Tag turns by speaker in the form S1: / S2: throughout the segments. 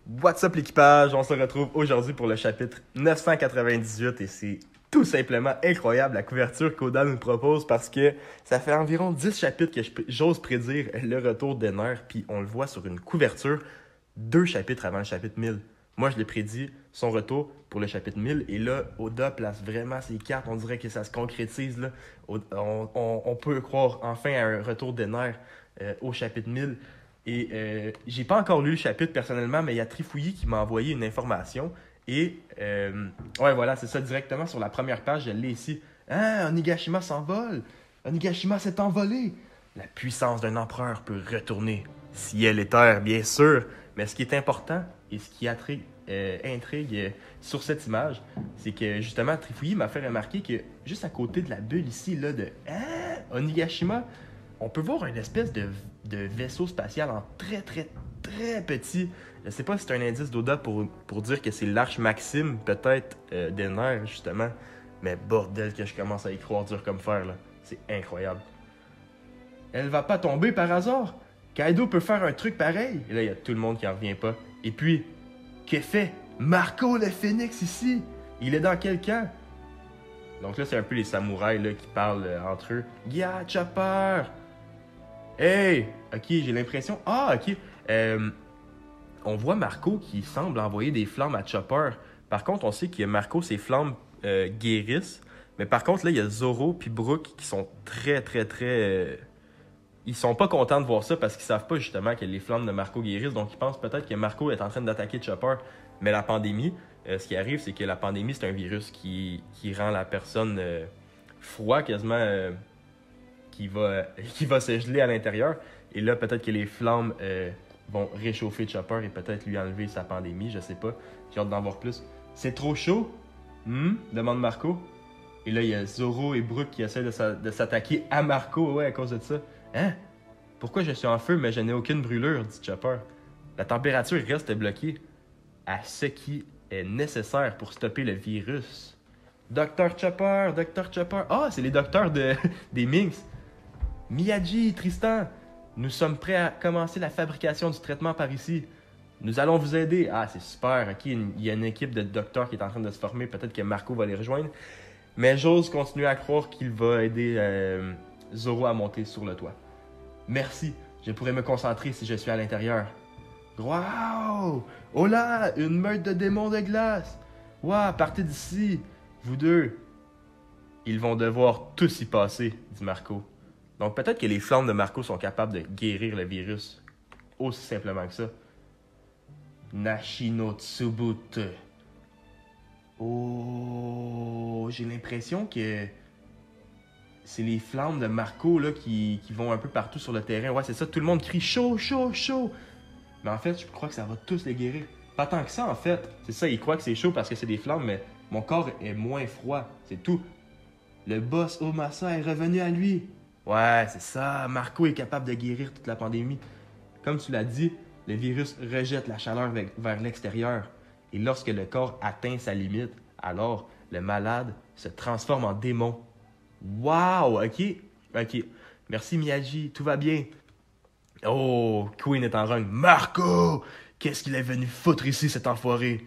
S1: What's up l'équipage? On se retrouve aujourd'hui pour le chapitre 998 et c'est tout simplement incroyable la couverture qu'Oda nous propose parce que ça fait environ 10 chapitres que j'ose prédire le retour d'Enner, puis on le voit sur une couverture 2 chapitres avant le chapitre 1000. Moi, je l'ai prédit, son retour pour le chapitre 1000, et là, Oda place vraiment ses cartes, on dirait que ça se concrétise, là. On peut croire enfin à un retour d'Enner au chapitre 1000. Et j'ai pas encore lu le chapitre personnellement, mais il y a Trifouillis qui m'a envoyé une information. Et ouais, voilà, c'est ça directement sur la première page, je l'ai ici. Ah, Onigashima s'envole! Onigashima s'est envolé! La puissance d'un empereur peut retourner. Ciel et terre, bien sûr. Mais ce qui est important et ce qui intrigue sur cette image, c'est que justement, Trifouillis m'a fait remarquer que juste à côté de la bulle ici, là, de Onigashima, on peut voir une espèce de vaisseau spatial en très, très, très petit. Je sais pas si c'est un indice d'Oda pour dire que c'est l'Arche Maxime, peut-être, d'Enner, justement. Mais bordel que je commence à y croire dur comme fer, là. C'est incroyable. Elle va pas tomber par hasard? Kaido peut faire un truc pareil? Et là, il y a tout le monde qui en revient pas. Et puis, que fait Marco le Phénix ici? Il est dans quel camp? Donc là, c'est un peu les samouraïs là, qui parlent entre eux. Yeah, Chopper! Hey! Ok, j'ai l'impression... Ah, ok. On voit Marco qui semble envoyer des flammes à Chopper. Par contre, on sait que Marco, ses flammes guérissent. Mais par contre, là, il y a Zoro puis Brook qui sont très, très, très... Ils sont pas contents de voir ça parce qu'ils savent pas justement que les flammes de Marco guérissent. Donc, ils pensent peut-être que Marco est en train d'attaquer Chopper. Mais la pandémie, ce qui arrive, c'est que la pandémie, c'est un virus qui rend la personne froid quasiment... qui va se geler à l'intérieur. Et là, peut-être que les flammes vont réchauffer Chopper et peut-être lui enlever sa pandémie, je sais pas. J'ai hâte d'en voir plus. C'est trop chaud? Demande Marco. Et là, il y a Zoro et Brook qui essaient de s'attaquer à Marco, ouais, à cause de ça. Hein? Pourquoi je suis en feu, mais je n'ai aucune brûlure, dit Chopper. La température reste bloquée à ce qui est nécessaire pour stopper le virus. Docteur Chopper, Docteur Chopper. Ah, c'est les docteurs des Minx. Miyagi, Tristan, nous sommes prêts à commencer la fabrication du traitement par ici. Nous allons vous aider. Ah, c'est super. Ok, il y a une équipe de docteurs qui est en train de se former. Peut-être que Marco va les rejoindre. Mais j'ose continuer à croire qu'il va aider Zoro à monter sur le toit. Merci. Je pourrais me concentrer si je suis à l'intérieur. Wow! Oh là! Une meute de démons de glace! Wow! Partez d'ici! Vous deux! Ils vont devoir tous y passer, dit Marco. Donc peut-être que les flammes de Marco sont capables de guérir le virus. Aussi simplement que ça. Nashi no Tsubute. Oh, j'ai l'impression que c'est les flammes de Marco là, qui vont un peu partout sur le terrain. Ouais, c'est ça, tout le monde crie chaud, chaud, chaud. Mais en fait, je crois que ça va tous les guérir. Pas tant que ça, en fait. C'est ça, ils croient que c'est chaud parce que c'est des flammes, mais mon corps est moins froid. C'est tout. Le boss Omasa est revenu à lui. Ouais, c'est ça. Marco est capable de guérir toute la pandémie. Comme tu l'as dit, le virus rejette la chaleur vers l'extérieur. Et lorsque le corps atteint sa limite, alors le malade se transforme en démon. Wow! Ok. Merci Miyagi, tout va bien. Oh, Queen est en rogne. Marco! Qu'est-ce qu'il est venu foutre ici, cet enfoiré?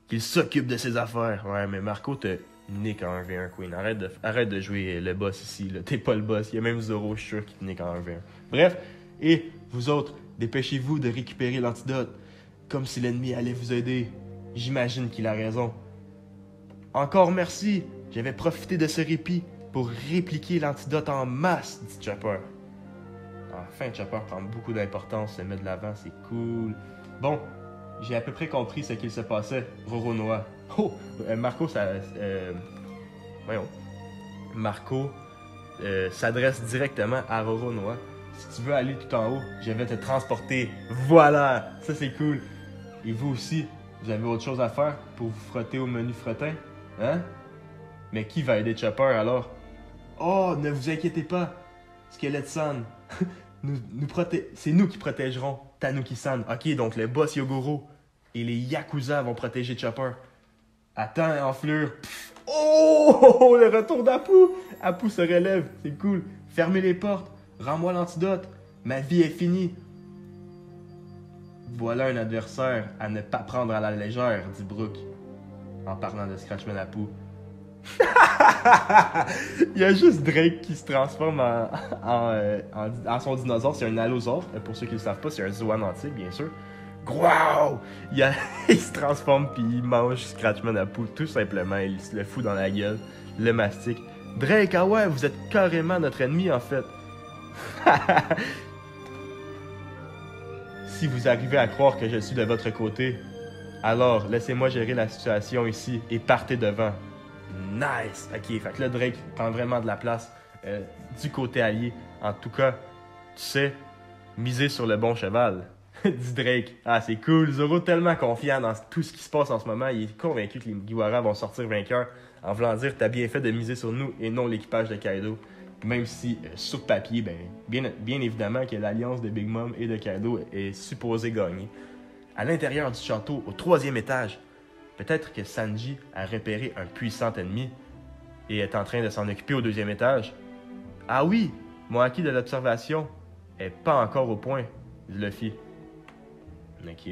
S1: Qu'il s'occupe de ses affaires. Ouais, mais Marco te nique en 1v1, Queen. Arrête de jouer le boss ici, là. T'es pas le boss. Il y a même Zoro, je suis sûr, qui te nique en 1v1. Bref, et vous autres, dépêchez-vous de récupérer l'antidote. Comme si l'ennemi allait vous aider. J'imagine qu'il a raison. Encore merci. J'avais profité de ce répit pour répliquer l'antidote en masse, dit Chopper. Enfin, Chopper prend beaucoup d'importance, se met de l'avant, c'est cool. Bon, j'ai à peu près compris ce qu'il se passait, Roronoa. Oh, Marco, voyons. Marco s'adresse directement à Roronoa. Si tu veux aller tout en haut, je vais te transporter. Voilà, ça c'est cool. Et vous aussi, vous avez autre chose à faire pour vous frotter au menu frottin? Hein? Mais qui va aider Chopper alors? Oh, ne vous inquiétez pas, Skelet-san. C'est nous qui protégerons Tanuki-san. Ok, donc le boss Yogoro et les Yakuza vont protéger Chopper. Attends, enflure. Oh, le retour d'Apu. Apu se relève, c'est cool. Fermez les portes. Rends-moi l'antidote. Ma vie est finie. Voilà un adversaire à ne pas prendre à la légère, dit Brooke, en parlant de Scratchman Apu. Il y a juste Drake qui se transforme en son dinosaure. C'est un allosaure. Pour ceux qui ne le savent pas, c'est un zoanantique, bien sûr. Wow! Il se transforme puis il mange Scratchman Apu, tout simplement. Il se le fout dans la gueule, le mastique. Drake, ah ouais, vous êtes carrément notre ennemi en fait. Si vous arrivez à croire que je suis de votre côté, alors laissez-moi gérer la situation ici et partez devant. Nice! Ok, fait que là, Drake prend vraiment de la place du côté allié. En tout cas, tu sais, miser sur le bon cheval. Dit Drake. Ah, c'est cool. Zoro tellement confiant dans tout ce qui se passe en ce moment. Il est convaincu que les Mugiwara vont sortir vainqueurs en voulant dire t'as bien fait de miser sur nous et non l'équipage de Kaido. Même si, sur papier, bien évidemment que l'alliance de Big Mom et de Kaido est supposée gagner. À l'intérieur du château, au 3e étage, peut-être que Sanji a repéré un puissant ennemi et est en train de s'en occuper au 2e étage. Ah oui, mon acquis de l'observation est pas encore au point, dit Luffy. Ok.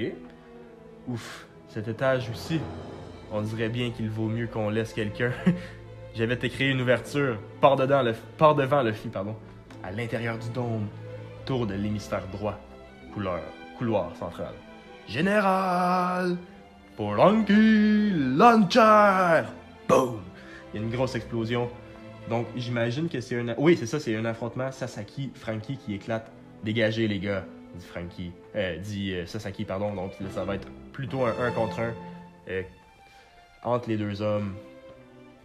S1: Ouf, cet étage aussi, on dirait bien qu'il vaut mieux qu'on laisse quelqu'un. J'avais te créer une ouverture, par devant Luffy, pardon, à l'intérieur du dôme, tour de l'hémisphère droit, couloir central. Général! Polanki Launcher! Boom! Il y a une grosse explosion. Donc, j'imagine que c'est un... Oui, c'est ça, c'est un affrontement Sasaki-Franky qui éclate. Dégagez, les gars, dit Sasaki, pardon. Donc, là, ça va être plutôt un 1 contre 1 entre les deux hommes.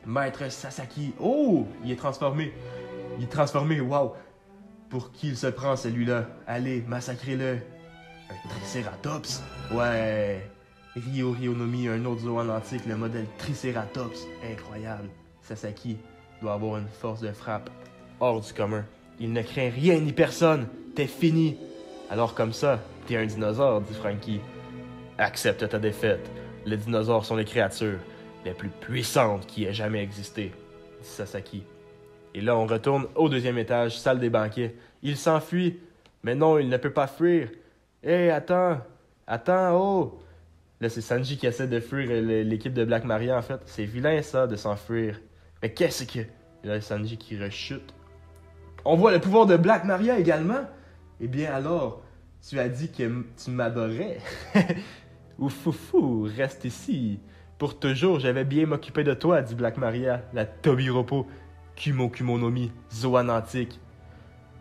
S1: Maître Sasaki. Oh! Il est transformé. Wow! Pour qui il se prend, celui-là? Allez, massacrez-le. Un Triceratops? Ouais! Ryonomi, un autre zoan antique, le modèle Triceratops. Incroyable. Sasaki doit avoir une force de frappe hors du commun. Il ne craint rien ni personne. T'es fini. Alors comme ça, t'es un dinosaure, dit Franky. Accepte ta défaite. Les dinosaures sont les créatures les plus puissantes qui aient jamais existé, dit Sasaki. Et là, on retourne au 2e étage, salle des banquets. Il s'enfuit. Mais non, il ne peut pas fuir. Hé, attends, oh! Là, c'est Sanji qui essaie de fuir l'équipe de Black Maria, en fait. C'est vilain, ça, de s'enfuir. Mais qu'est-ce que... Et là, Sanji qui rechute. On voit le pouvoir de Black Maria également. Eh bien, alors, tu as dit que tu m'adorais. Oufoufou, reste ici. Pour toujours, j'avais bien m'occuper de toi, dit Black Maria, la Tobiropo, Kumonomi, Zoan antique.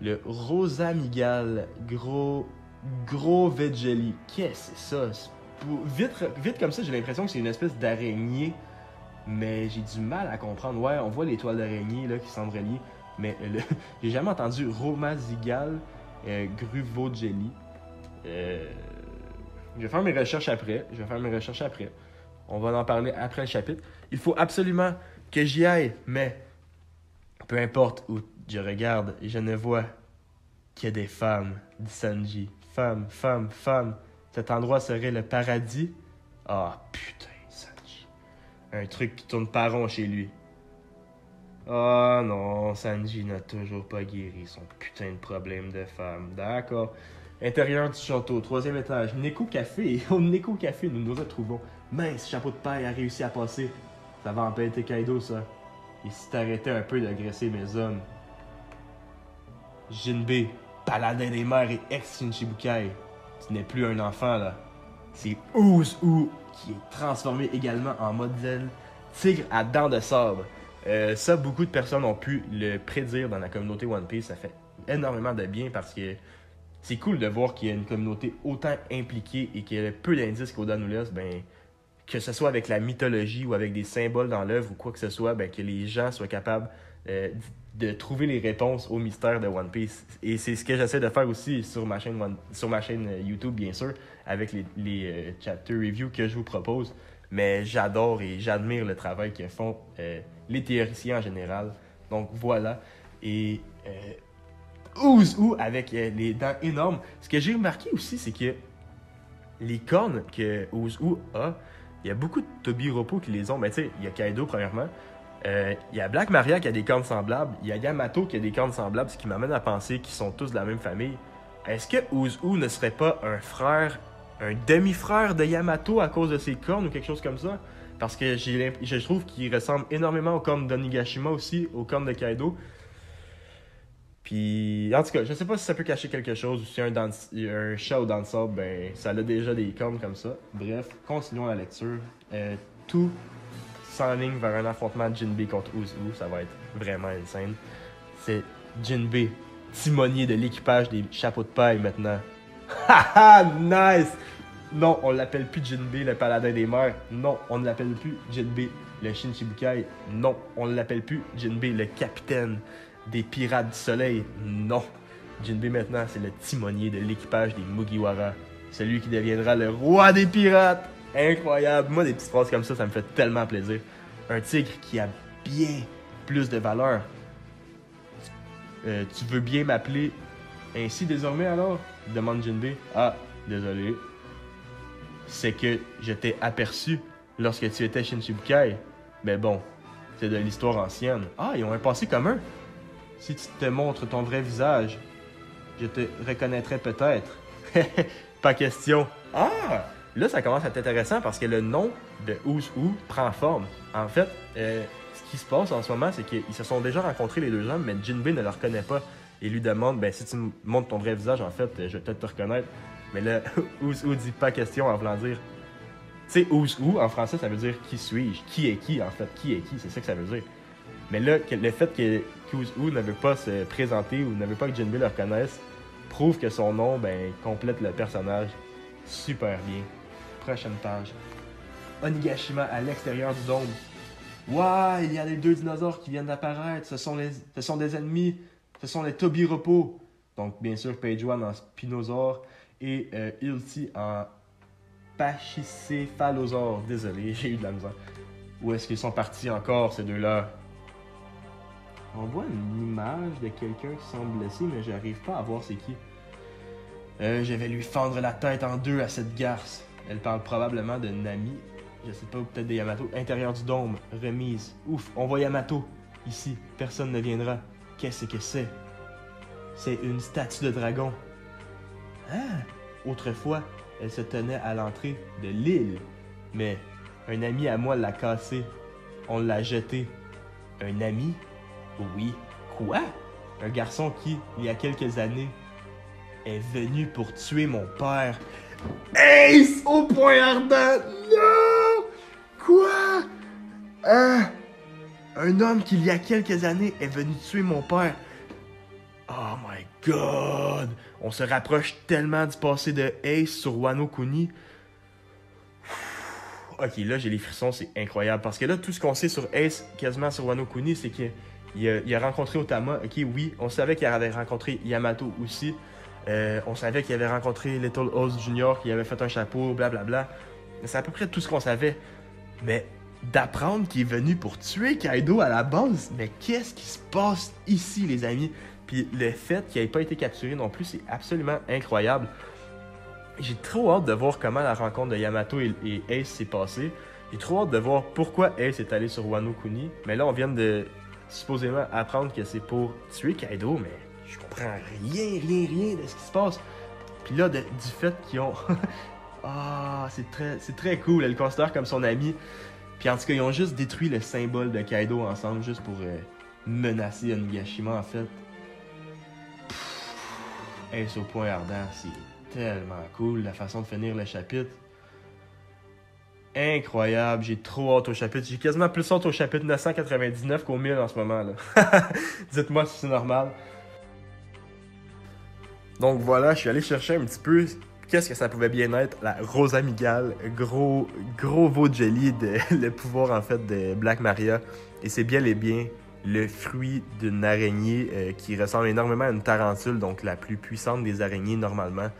S1: Le Rosamigal, gros Vegeli. Qu'est-ce que c'est ça? Vite comme ça, j'ai l'impression que c'est une espèce d'araignée, mais j'ai du mal à comprendre. Ouais, on voit les toiles d'araignée là, qui semblent reliées, mais j'ai jamais entendu Romazigal Gruvogeli. Je vais faire mes recherches après. On va en parler après le chapitre. Il faut absolument que j'y aille, mais peu importe où je regarde, je ne vois que des femmes, dit Sanji. Femmes. Cet endroit serait le paradis. Ah, putain, Sanji. Un truc qui tourne pas rond chez lui. Ah non, Sanji n'a toujours pas guéri son putain de problème de femme. D'accord. Intérieur du château, 3e étage. Neko Café. Au Neko Café, nous nous retrouvons. Mince, chapeau de paille a réussi à passer. Ça va empêcher Kaido, ça. Et si t'arrêtais un peu d'agresser mes hommes. Jinbe, paladin des mers et ex-Shichibukai. Tu n'es plus un enfant, là. C'est Uzu qui est transformé également en modèle tigre à dents de sabre. Ça, beaucoup de personnes ont pu le prédire dans la communauté One Piece. Ça fait énormément de bien parce que c'est cool de voir qu'il y a une communauté autant impliquée et qu'il y a peu d'indices qu'Oda nous laisse. Que ce soit avec la mythologie ou avec des symboles dans l'œuvre ou quoi que ce soit, que les gens soient capables de trouver les réponses aux mystères de One Piece. Et c'est ce que j'essaie de faire aussi sur ma chaîne YouTube, bien sûr, avec les chapter reviews que je vous propose. Mais j'adore et j'admire le travail que font les théoriciens en général. Donc voilà. Et Uzu avec les dents énormes. Ce que j'ai remarqué aussi, c'est que les cornes que Uzu a, il y a beaucoup de Tobiropo qui les ont. Tu sais, il y a Kaido premièrement. Il y a Black Maria qui a des cornes semblables. Il y a Yamato qui a des cornes semblables, ce qui m'amène à penser qu'ils sont tous de la même famille. Est-ce que Uzu ne serait pas un frère un demi-frère de Yamato à cause de ses cornes ou quelque chose comme ça. Parce que je trouve qu'il ressemble énormément aux cornes d'Onigashima aussi, aux cornes de Kaido. Puis, en tout cas, je sais pas si ça peut cacher quelque chose ou si un chat ou dans le sable, ben, ça a déjà des cornes comme ça. Bref, continuons la lecture. Tout s'enligne vers un affrontement de Jinbei contre Uzu. Ça va être vraiment insane. C'est Jinbei, timonier de l'équipage des chapeaux de paille maintenant. Haha, nice! Non, on l'appelle plus Jinbei, le paladin des mers. Non, on ne l'appelle plus Jinbei, le Shinshibukai. Non, on ne l'appelle plus Jinbei, le capitaine des pirates du soleil. Non, Jinbei maintenant, c'est le timonier de l'équipage des Mugiwara. Celui qui deviendra le roi des pirates. Incroyable. Moi, des petites phrases comme ça me fait tellement plaisir. Un tigre qui a bien plus de valeur. Tu veux bien m'appeler ainsi désormais alors? Demande Jinbei. Ah, désolé. C'est que je t'ai aperçu lorsque tu étais Shinshibukai. Mais bon, c'est de l'histoire ancienne. Ah, ils ont un passé commun. Si tu te montres ton vrai visage, je te reconnaîtrai peut-être. Pas question. Ah! Là, ça commence à être intéressant parce que le nom de Uzu prend forme. En fait, ce qui se passe en ce moment, c'est qu'ils se sont déjà rencontrés les deux hommes, mais Jinbei ne le reconnaît pas. Et lui demande, ben si tu me montres ton vrai visage, en fait, je vais peut-être te reconnaître. Mais là, Uzu dit pas question en voulant dire. Tu sais, Uzu, en français, ça veut dire qui suis-je? Qui est qui, en fait? Qui est qui? C'est ça que ça veut dire. Mais là, le fait qu'Uzu ne veut pas se présenter ou ne veut pas que Jinbei le reconnaisse, prouve que son nom, ben, complète le personnage super bien. Prochaine page. Onigashima à l'extérieur du dôme. Ouah, il y a les deux dinosaures qui viennent d'apparaître. Ce sont des ennemis. Ce sont les Tobiropos. Donc, bien sûr, Page One en Spinosaure et Ilti en Pachycéphalosaure. Désolé, j'ai eu de la misère. Où est-ce qu'ils sont partis encore, ces deux-là? On voit une image de quelqu'un qui semble blessé, mais j'arrive pas à voir c'est qui. Je vais lui fendre la tête en deux à cette garce. Elle parle probablement de Nami. Je sais pas, ou peut-être de Yamato. Intérieur du dôme, remise. Ouf, on voit Yamato. Ici, personne ne viendra. Qu'est-ce que c'est? C'est une statue de dragon. Ah! Autrefois, elle se tenait à l'entrée de l'île. Mais un ami à moi l'a cassée. On l'a jetée. Un ami? Oui. Quoi? Un garçon qui, il y a quelques années, est venu pour tuer mon père. Ace au point ardent! Non! Quoi? Un homme qui, il y a quelques années, est venu tuer mon père. Oh my god! On se rapproche tellement du passé de Ace sur Wano Kuni. Ok, là, j'ai les frissons, c'est incroyable. Parce que là, tout ce qu'on sait sur Ace, quasiment sur Wano Kuni, c'est qu'il a rencontré Otama. Ok, oui, on savait qu'il avait rencontré Yamato aussi. On savait qu'il avait rencontré Little Oz Jr., qu'il avait fait un chapeau, blablabla. C'est à peu près tout ce qu'on savait. Mais d'apprendre qu'il est venu pour tuer Kaido à la base, mais qu'est-ce qui se passe ici, les amis? Puis le fait qu'il n'ait pas été capturé non plus, c'est absolument incroyable. J'ai trop hâte de voir comment la rencontre de Yamato et Ace s'est passée. J'ai trop hâte de voir pourquoi Ace est allé sur Wano Kuni. Mais là, on vient de supposément apprendre que c'est pour tuer Kaido, mais je comprends rien de ce qui se passe. Puis là, du fait qu'ils ont... Ah, c'est très cool, elle le considère comme son ami. Puis en tout cas, ils ont juste détruit le symbole de Kaido ensemble, juste pour menacer Onigashima, en fait. Ace au point ardent, c'est tellement cool, la façon de finir le chapitre. Incroyable, j'ai trop hâte au chapitre. J'ai quasiment plus hâte au chapitre 999 qu'au 1000 en ce moment, là. Dites-moi si c'est normal. Donc voilà, je suis allé chercher un petit peu qu'est-ce que ça pouvait bien être, la Rose Amigale, gros veau de jelly, le pouvoir en fait de Black Maria. Et c'est bien et bien le fruit d'une araignée qui ressemble énormément à une tarentule, donc la plus puissante des araignées normalement.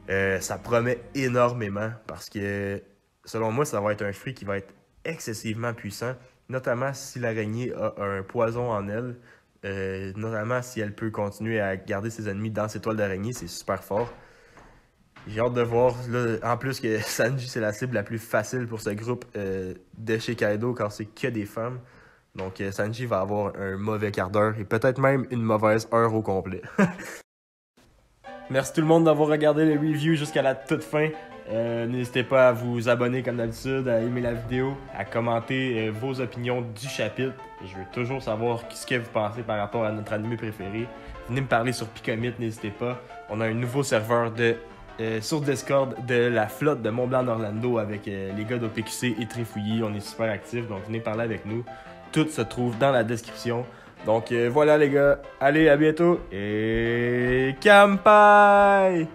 S1: Ça promet énormément parce que selon moi, ça va être un fruit qui va être excessivement puissant, notamment si l'araignée a un poison en elle. Notamment si elle peut continuer à garder ses ennemis dans ses toiles d'araignée, c'est super fort. J'ai hâte de voir, là, en plus que Sanji c'est la cible la plus facile pour ce groupe de chez Kaido car c'est que des femmes. Donc Sanji va avoir un mauvais quart d'heure et peut-être même une mauvaise heure au complet. Merci tout le monde d'avoir regardé le review jusqu'à la toute fin. N'hésitez pas à vous abonner comme d'habitude, à aimer la vidéo, à commenter vos opinions du chapitre. Je veux toujours savoir ce que vous pensez par rapport à notre animé préféré. Venez me parler sur Picomit, n'hésitez pas. On a un nouveau serveur sur Discord de la flotte de Mont-Blanc Orlando avec les gars d'OPQC et Trifouillis. On est super actifs, donc venez parler avec nous. Tout se trouve dans la description. Donc voilà les gars, allez à bientôt et Kampai!